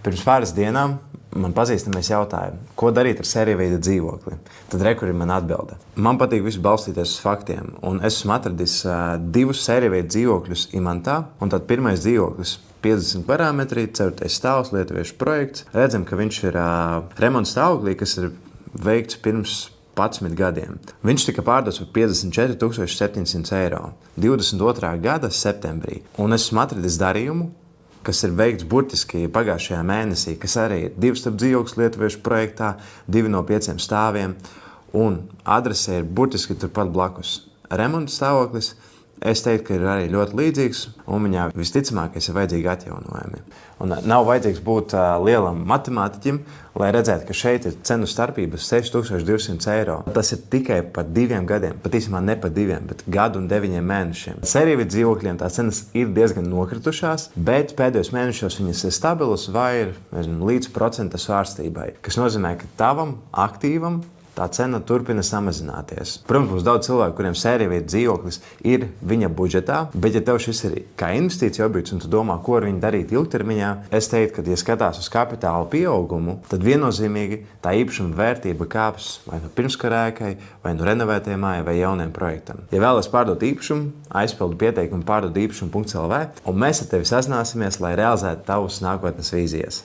Pirms pāris dienām man pazīstamais jautāja, ko darīt ar sērijveida dzīvokli. Tad rekur ir man atbilde. Man patīk visu balstīties uz faktiem, un es esmu atradis divus sērijveida dzīvokļus Imantā. Un tad pirmais dzīvoklis 50 parametri, 4. stāvs, lietuviešu projekts. Redzam, ka viņš ir remonta stāvoklī, kas ir veikts pirms 11 gadiem. Viņš tika pārdots par 54 700 eiro 22. gada septembrī. Un es esmu atradis darījumu, kas ir veikts burtiski pagājušajā mēnesī, kas arī ir 2 starp dzīvokļus lietuviešu projektā, 2 no 5 stāviem, un adrese ir burtiski turpat blakus. Remonta stāvoklis, es teiktu, ka ir arī ļoti līdzīgs, un viņā visticamākais ir vajadzīgi atjaunojumi. Un nav vajadzīgs būt lielam matemātiķim, lai redzētu, ka šeit ir cenu starpības 6200 eiro. Tas ir tikai par 2 gadiem, pat īstenībā ne par 2, bet gadu un 9 mēnešiem. Sērijveida dzīvokļiem tās cenas ir diezgan nokritušās, bet pēdējos mēnešos viņas ir stabilas vai ir līdz procenta svārstībai, kas nozīmē, ka tavam aktīvam tā cena turpina samazināties. Protams, būs daudz cilvēku, kuriem sērijveida dzīvoklis ir viņa budžetā, bet ja tev šis ir kā investīcija objekts un tu domā, ko ar viņu darīt ilgtermiņā, es teiktu, ka, ja skatās uz kapitāla pieaugumu, tad viennozīmīgi tā īpašuma vērtība kāps vai nu pirmskarēkai, vai nu renovētajai mājai vai jauniem projektam. Ja vēlaties pārdot īpašumu, aizpildu pieteikumu pārdot īpašumu.lv, un mēs ar tevi sazināsimies, lai realizētu tavas nākotnes vīzijas.